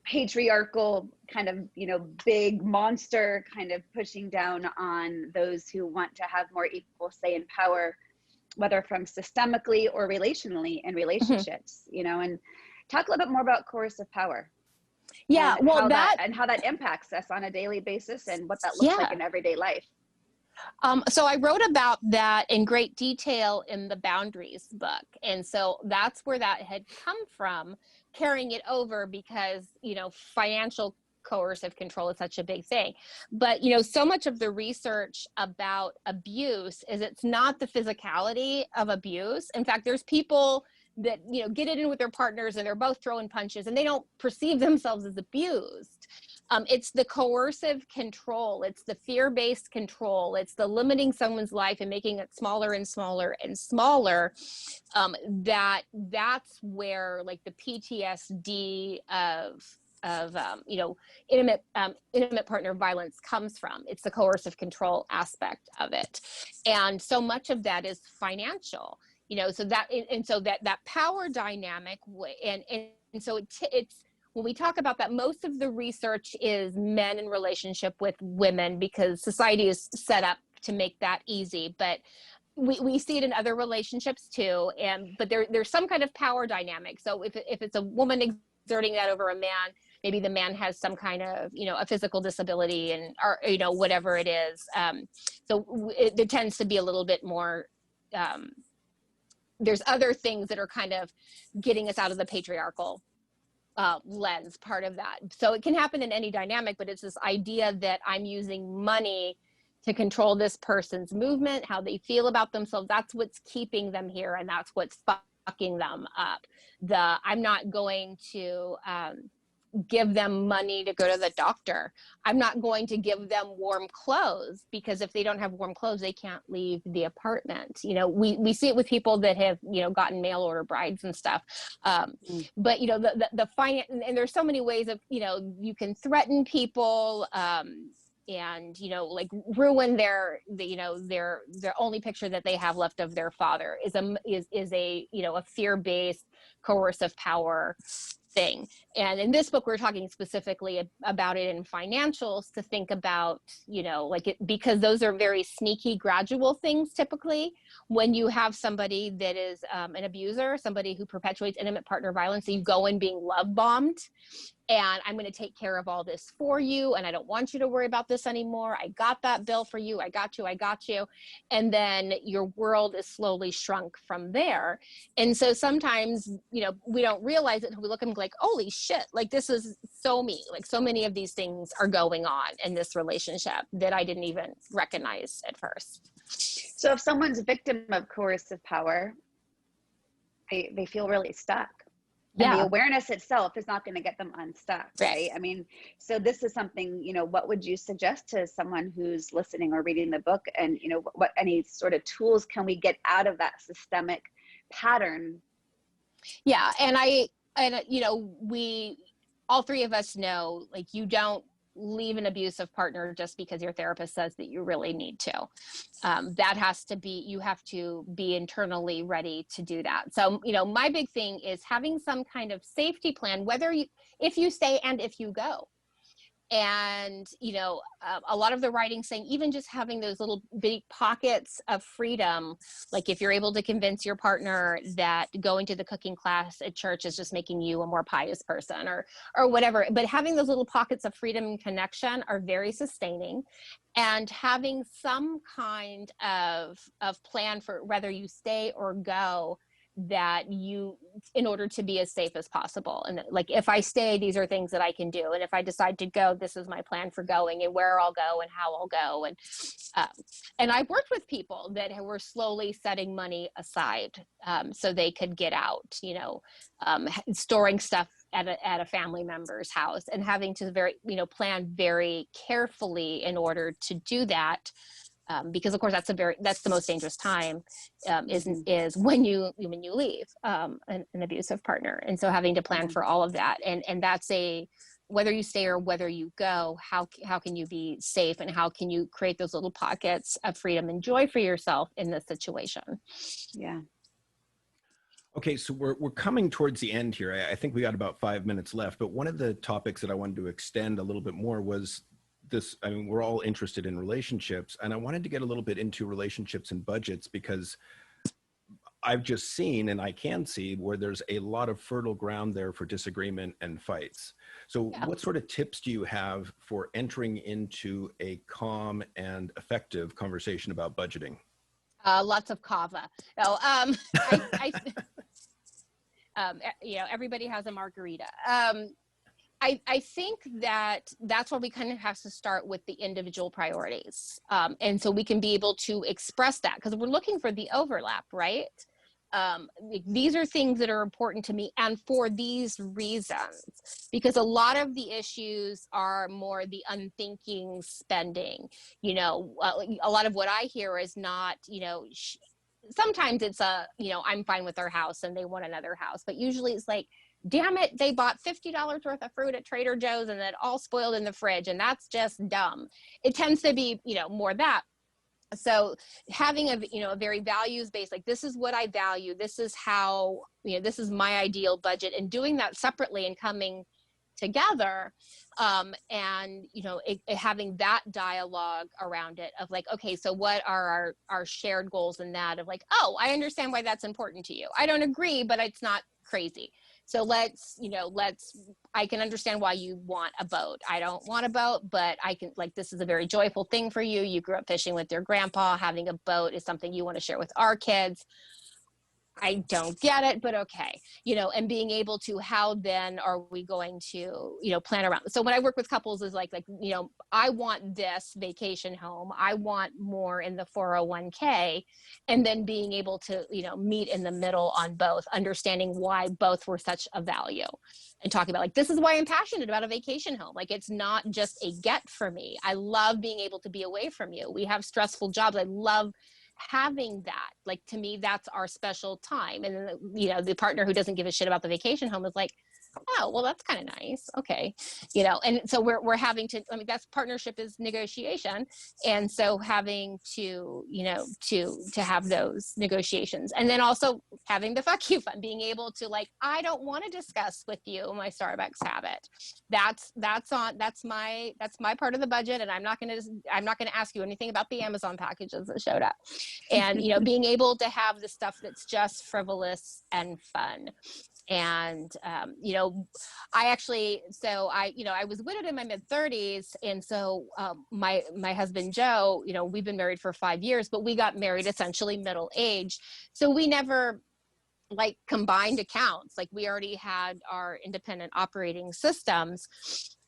Speaker 3: patriarchal kind of, you know, big monster kind of pushing down on those who want to have more equal say and power, whether from systemically or relationally in relationships, you know. And talk a little bit more about coercive power.
Speaker 2: Yeah,
Speaker 3: and
Speaker 2: well,
Speaker 3: how that impacts us on a daily basis, and what that looks like in everyday life.
Speaker 2: So I wrote about that in great detail in the Boundaries book. And so that's where that had come from, carrying it over because, you know, financial coercive control is such a big thing. But, you know, so much of the research about abuse is it's not the physicality of abuse. In fact, there's people that, you know, get it in with their partners and they're both throwing punches and they don't perceive themselves as abused. It's the coercive control. It's the fear-based control. It's the limiting someone's life and making it smaller and smaller and smaller. That's where like the PTSD of you know, intimate partner violence comes from. It's the coercive control aspect of it. And so much of that is financial, you know, so that, and so that power dynamic, and so it's, when we talk about that, most of the research is men in relationship with women because society is set up to make that easy. But we see it in other relationships too. But there's some kind of power dynamic. So if it's a woman exerting that over a man, maybe the man has some kind of, you know, a physical disability or, you know, whatever it is. So there tends to be a little bit more, there's other things that are kind of getting us out of the patriarchal lens, part of that. So it can happen in any dynamic, but it's this idea that I'm using money to control this person's movement, how they feel about themselves. That's what's keeping them here, and that's what's fucking them up. I'm not going to give them money to go to the doctor. I'm not going to give them warm clothes, because if they don't have warm clothes, they can't leave the apartment. You know, we see it with people that have, you know, gotten mail order brides and stuff. But, you know, the finance, and there's so many ways of, you know, you can threaten people, and, you know, like ruin their only picture that they have left of their father is a, you know, a fear-based coercive power thing. And in this book, we're talking specifically about it in financials, to think about, you know, like because those are very sneaky, gradual things. Typically, when you have somebody that is an abuser, somebody who perpetuates intimate partner violence, so you go in being love bombed, and I'm going to take care of all this for you, and I don't want you to worry about this anymore. I got that bill for you. I got you. And then your world is slowly shrunk from there. And so sometimes, you know, we don't realize it until we look at them like, holy shit, like this is so me. Like so many of these things are going on in this relationship that I didn't even recognize at first.
Speaker 3: So if someone's a victim of coercive power, they feel really stuck. And the awareness itself is not going to get them unstuck, right? I mean, so this is something, you know, what would you suggest to someone who's listening or reading the book? And, you know, what any sort of tools can we get out of that systemic pattern?
Speaker 2: Yeah. And you know, all three of us know, like, you don't leave an abusive partner just because your therapist says that you really need to. That has to be, you have to be internally ready to do that. So, you know, my big thing is having some kind of safety plan, if you stay and if you go. And, you know, a lot of the writing saying even just having those little big pockets of freedom, like if you're able to convince your partner that going to the cooking class at church is just making you a more pious person or whatever, but having those little pockets of freedom and connection are very sustaining. And having some kind of plan for whether you stay or go, that you, in order to be as safe as possible. And like, if I stay, these are things that I can do. And if I decide to go, this is my plan for going and where I'll go and how I'll go. And I've worked with people that were slowly setting money aside so they could get out, you know, storing stuff at a family member's house and having to plan very carefully in order to do that. Because of course that's the most dangerous time is when you leave an abusive partner. And so having to plan for all of that, and that's whether you stay or whether you go, how can you be safe, and how can you create those little pockets of freedom and joy for yourself in this situation? Yeah.
Speaker 1: Okay, so we're coming towards the end here. I think we got about 5 minutes left, but one of the topics that I wanted to extend a little bit more was this. I mean, we're all interested in relationships, and I wanted to get a little bit into relationships and budgets, because I've just seen, and I can see, where there's a lot of fertile ground there for disagreement and fights. So what sort of tips do you have for entering into a calm and effective conversation about budgeting?
Speaker 2: Lots of kava. No, you know, everybody has a margarita. I think that's where we kind of have to start with the individual priorities. And so we can be able to express that, because we're looking for the overlap, right? These are things that are important to me, and for these reasons, because a lot of the issues are more the unthinking spending. You know, a lot of what I hear is not, you know, sometimes it's I'm fine with our house and they want another house, but usually it's like, damn it, they bought $50 worth of fruit at Trader Joe's and it all spoiled in the fridge, and that's just dumb. It tends to be, you know, more that. So having a very values-based, like, this is what I value, this is how, you know, this is my ideal budget, and doing that separately and coming together, and, you know, having that dialogue around it of like, okay, so what are our shared goals in that, of like, oh, I understand why that's important to you. I don't agree, but it's not crazy. So I can understand why you want a boat. I don't want a boat, but I can, like, this is a very joyful thing for you. You grew up fishing with your grandpa. Having a boat is something you want to share with our kids. I don't get it, but okay, you know, and being able to, how then are we going to, you know, plan around. So when I work with couples is like, you know, I want this vacation home, I want more in the 401k, and then being able to, you know, meet in the middle on both, understanding why both were such a value, and talking about like, this is why I'm passionate about a vacation home. Like, it's not just a get for me. I love being able to be away from you. We have stressful jobs. I love having that. Like, to me, that's our special time. And then, you know, the partner who doesn't give a shit about the vacation home is like, oh, well, that's kind of nice. Okay. You know, and so we're having to, I mean, that's, partnership is negotiation. And so having to, you know, to have those negotiations, and then also having the fuck you fund, being able to like, I don't want to discuss with you my Starbucks habit. That's my part of the budget. And I'm not going to ask you anything about the Amazon packages that showed up. And, you know, being able to have the stuff that's just frivolous and fun. And, you know, I was widowed in my mid 30s. And so, my husband, Joe, you know, we've been married for 5 years, but we got married essentially middle age. So we never like combined accounts. Like, we already had our independent operating systems.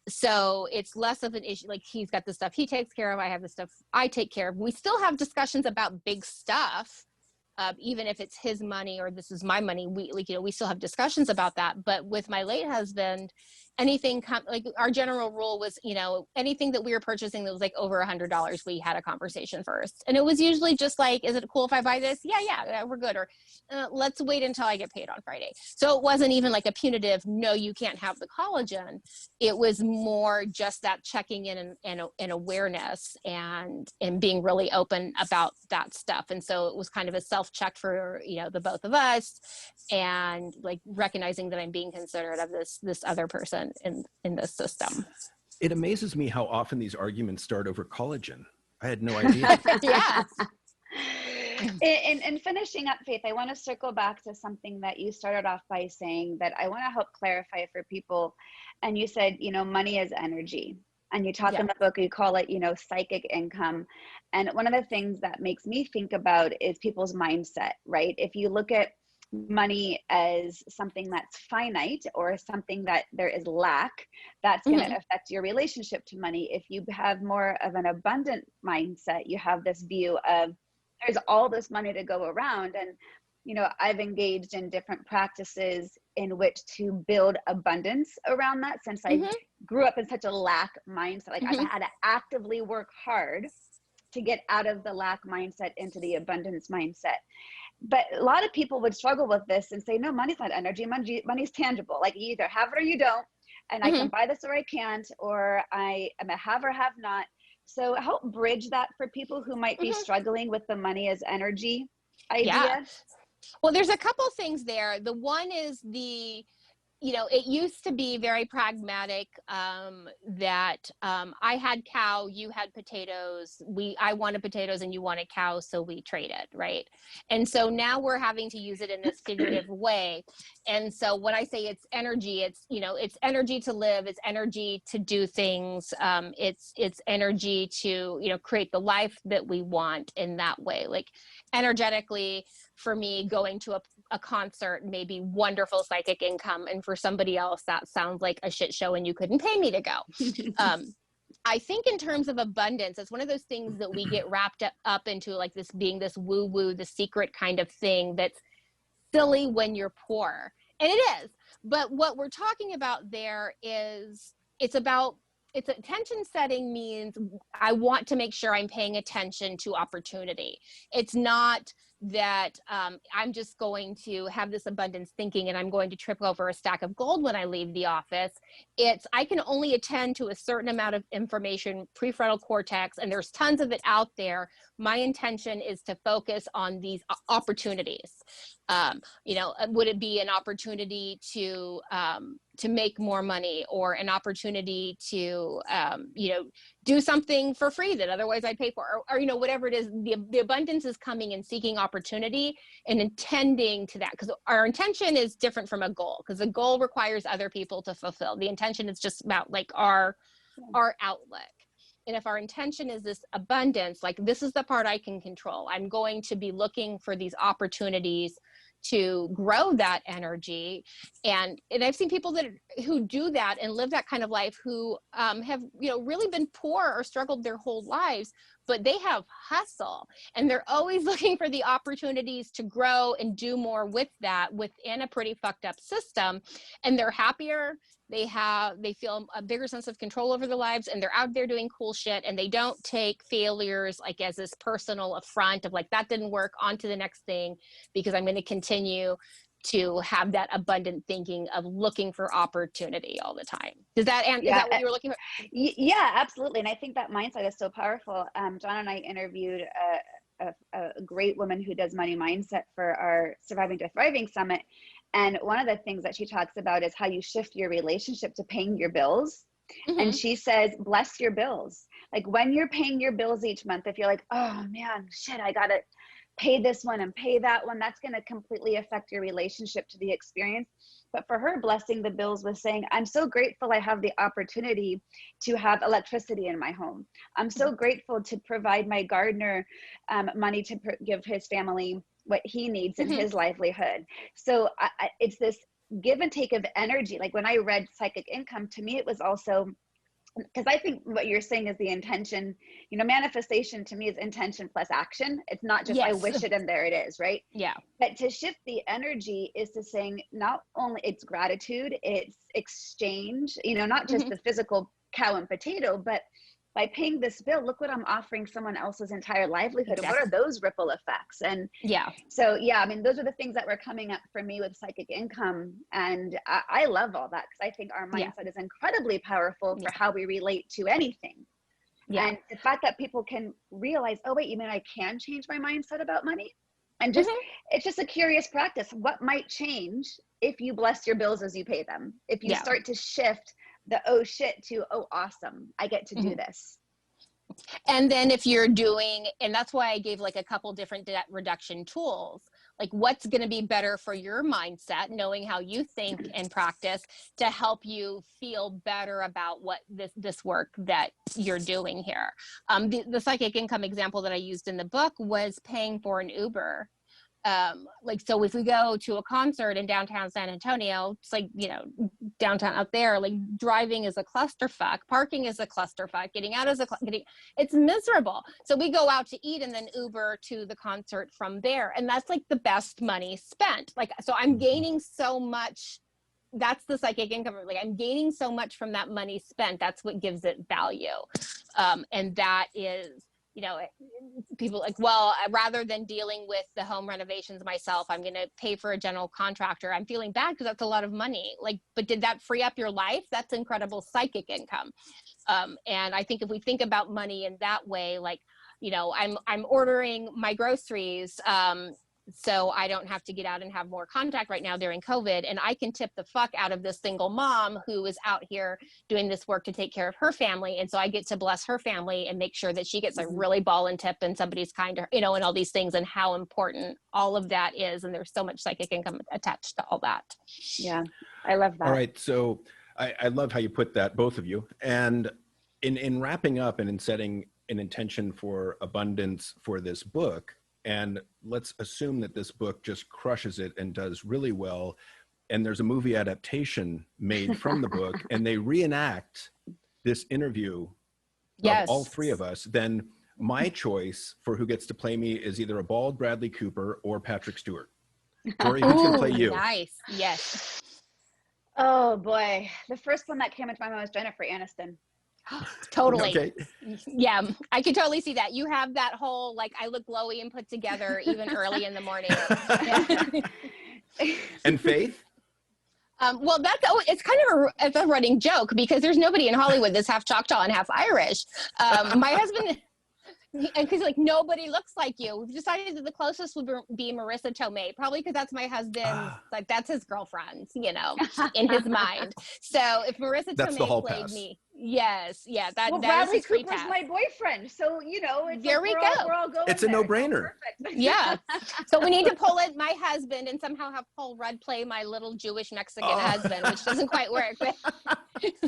Speaker 2: So it's less of an issue. Like, he's got the stuff he takes care of. I have the stuff I take care of. We still have discussions about big stuff. Even if it's his money or this is my money, we still have discussions about that. But with my late husband, like, our general rule was, you know, anything that we were purchasing that was like over $100, we had a conversation first. And it was usually just like, is it cool if I buy this? Yeah, we're good. Or let's wait until I get paid on Friday. So it wasn't even like a punitive, no, you can't have the collagen. It was more just that checking in and awareness and being really open about that stuff. And so it was kind of a self-check for, you know, the both of us, and like recognizing that I'm being considerate of this other person in this system.
Speaker 1: It amazes me how often these arguments start over collagen. I had no idea.
Speaker 2: Yeah.
Speaker 3: In finishing up, Faith, I want to circle back to something that you started off by saying that I want to help clarify for people. And you said, you know, money is energy. And you talk in the book, you call it, you know, psychic income. And one of the things that makes me think about is people's mindset, right? If you look at money as something that's finite or something that there is lack, that's going to affect your relationship to money. If you have more of an abundant mindset, you have this view of there's all this money to go around. And, you know, I've engaged in different practices in which to build abundance around that, since I grew up in such a lack mindset. Like, I've had to actively work hard to get out of the lack mindset into the abundance mindset. But a lot of people would struggle with this and say, no, money's not energy. Money's tangible. Like, you either have it or you don't. And I can buy this or I can't, or I am a have or have not. So help bridge that for people who might be struggling with the money as energy idea.
Speaker 2: Yeah. Well, there's a couple things there. The one is you know, it used to be very pragmatic, that I had cow, you had potatoes, I wanted potatoes and you wanted cow, so we traded, right? And so now we're having to use it in this figurative way. And so when I say it's energy, it's, you know, it's energy to live, it's energy to do things, it's energy to, you know, create the life that we want in that way. Like, energetically, for me, going to a concert may be wonderful psychic income, and for somebody else that sounds like a shit show and you couldn't pay me to go. I think in terms of abundance, it's one of those things that we get wrapped up into, like this being this woo woo, the secret kind of thing that's silly when you're poor, and it is. But what we're talking about there is it's attention setting means I want to make sure I'm paying attention to opportunity. It's not that I'm just going to have this abundance thinking and I'm going to trip over a stack of gold when I leave the office. It's, I can only attend to a certain amount of information, prefrontal cortex, and there's tons of it out there. My intention is to focus on these opportunities. You know, would it be an opportunity to make more money, or an opportunity to, you know, do something for free that otherwise I'd pay for, or you know, whatever it is, the abundance is coming and seeking opportunity and intending to that, because our intention is different from a goal, because a goal requires other people to fulfill. The intention is just about like our outlook. And if our intention is this abundance, like, this is the part I can control. I'm going to be looking for these opportunities to grow that energy. And I've seen people who do that and live that kind of life who have, you know, really been poor or struggled their whole lives, but they have hustle and they're always looking for the opportunities to grow and do more with that within a pretty fucked up system. And they're happier. They feel a bigger sense of control over their lives, and they're out there doing cool shit, and they don't take failures like as this personal affront of like, that didn't work, on to the next thing, because I'm going to continue to have that abundant thinking of looking for opportunity all the time. Is that what you were looking for?
Speaker 3: Yeah, absolutely. And I think that mindset is so powerful. John and I interviewed a great woman who does money mindset for our Surviving to Thriving Summit. And one of the things that she talks about is how you shift your relationship to paying your bills. Mm-hmm. And she says, bless your bills. Like when you're paying your bills each month, if you're like, oh man, shit, I got to pay this one and pay that one, that's going to completely affect your relationship to the experience. But for her, blessing the bills was saying, I'm so grateful I have the opportunity to have electricity in my home. I'm so grateful to provide my gardener money to give his family what he needs in his livelihood. So it's this give and take of energy. Like when I read Psychic Income, to me, it was also, because I think what you're saying is the intention, you know, manifestation to me is intention plus action. It's not just, I wish it and there it is, right?
Speaker 2: Yeah.
Speaker 3: But to shift the energy is to saying, not only it's gratitude, it's exchange, you know, not just the physical cow and potato, but by paying this bill, look what I'm offering someone else's entire livelihood. Exactly. And what are those ripple effects? And so, I mean, those are the things that were coming up for me with Psychic Income. And I love all that, because I think our mindset is incredibly powerful for how we relate to anything. Yeah. And the fact that people can realize, oh, wait, you mean I can change my mindset about money? And just, it's just a curious practice. What might change if you bless your bills as you pay them? If you start to shift the oh shit to oh awesome, I get to do this.
Speaker 2: And then if you're doing, and that's why I gave like a couple different debt reduction tools, like what's going to be better for your mindset, knowing how you think and practice to help you feel better about what this work that you're doing here. The Psychic Income example that I used in the book was paying for an Uber. Like, so if we go to a concert in downtown San Antonio, it's like, you know, downtown out there, like driving is a clusterfuck, parking is a clusterfuck, getting out is it's miserable. So we go out to eat and then Uber to the concert from there. And that's like the best money spent. Like, so I'm gaining so much. That's the Psychic Income. Like I'm gaining so much from that money spent. That's what gives it value. And that is, you know, people like, well, rather than dealing with the home renovations myself, I'm going to pay for a general contractor. I'm feeling bad because that's a lot of money. Like, but did that free up your life? That's incredible Psychic Income. And I think if we think about money in that way, like, you know, I'm ordering my groceries, so I don't have to get out and have more contact right now during COVID. And I can tip the fuck out of this single mom who is out here doing this work to take care of her family. And so I get to bless her family and make sure that she gets a really ballin' tip and somebody's kind to her, you know, and all these things and how important all of that is. And there's so much Psychic Income attached to all that.
Speaker 3: Yeah, I love that.
Speaker 1: All right. So I love how you put that, both of you. And in wrapping up and in setting an intention for abundance for this book, and let's assume that this book just crushes it and does really well, and there's a movie adaptation made from the book, and they reenact this interview of all three of us, then my choice for who gets to play me is either a bald Bradley Cooper or Patrick Stewart. Tori, who's going to play you?
Speaker 2: Nice. Yes.
Speaker 3: Oh boy. The first one that came into my mind was Jennifer Aniston.
Speaker 2: Totally.
Speaker 1: Okay.
Speaker 2: Yeah, I could totally see that. You have that whole, like, I look glowy and put together even early in the morning.
Speaker 1: And Faith?
Speaker 2: Well, it's kind of a running joke because there's nobody in Hollywood that's half Choctaw and half Irish. My husband, because like nobody looks like you. We've decided that the closest would be Marissa Tomei, probably because that's my husband. Like that's his girlfriend, you know, in his mind. So if Marissa Tomei played me, yes, yeah, that
Speaker 3: Bradley
Speaker 2: is
Speaker 3: Cooper's my boyfriend, so you know, it's
Speaker 2: there
Speaker 3: like we're all going.
Speaker 1: It's a no-brainer.
Speaker 2: Yeah. So we need to pull in my husband and somehow have Paul Rudd play my little Jewish Mexican husband, which doesn't quite work. But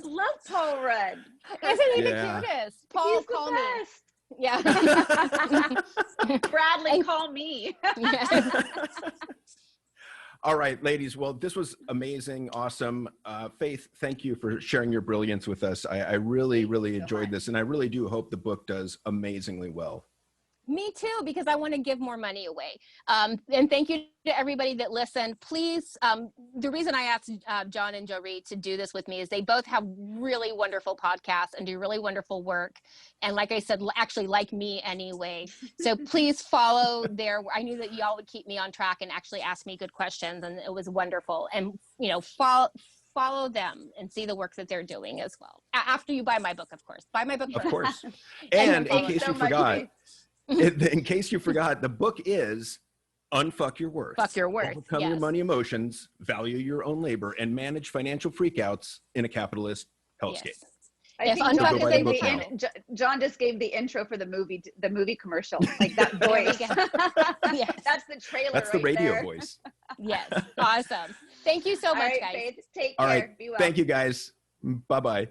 Speaker 3: love Paul Rudd.
Speaker 2: Isn't he the cutest? Paul, call me. Yeah.
Speaker 3: Bradley, call me.
Speaker 1: All right, ladies. Well, this was amazing. Awesome. Faith, thank you for sharing your brilliance with us. I really, really enjoyed this. And I really do hope the book does amazingly well.
Speaker 2: Me too, because I want to give more money away. And thank you to everybody that listened. Please, the reason I asked John and Jory to do this with me is they both have really wonderful podcasts and do really wonderful work. And like I said, actually like me anyway. So please follow their, I knew that y'all would keep me on track and actually ask me good questions, and it was wonderful. And, you know, follow them and see the work that they're doing as well. After you buy my book, of course. Buy my book
Speaker 1: Of
Speaker 2: first.
Speaker 1: course. And in case
Speaker 3: so
Speaker 1: you
Speaker 3: much,
Speaker 1: forgot,
Speaker 3: Faith.
Speaker 1: in case you forgot, the book is Unfuck Your Worth.
Speaker 2: Fuck your worth.
Speaker 1: Overcome your money emotions, value your own labor, and manage financial freakouts in a capitalist hellscape.
Speaker 2: Yes.
Speaker 3: I
Speaker 2: Yes,
Speaker 3: think
Speaker 2: Unfuck
Speaker 3: John
Speaker 2: is
Speaker 3: just,
Speaker 2: in
Speaker 3: gave John just gave the intro for the movie commercial, like that voice.
Speaker 2: Yes.
Speaker 3: That's the trailer.
Speaker 1: That's the
Speaker 3: right
Speaker 1: radio
Speaker 3: there.
Speaker 1: voice.
Speaker 2: Yes. Awesome. Thank you so much,
Speaker 3: All right,
Speaker 2: guys.
Speaker 3: Faith, take
Speaker 1: All
Speaker 3: care.
Speaker 1: right.
Speaker 3: Be well.
Speaker 1: Thank you, guys. Bye-bye.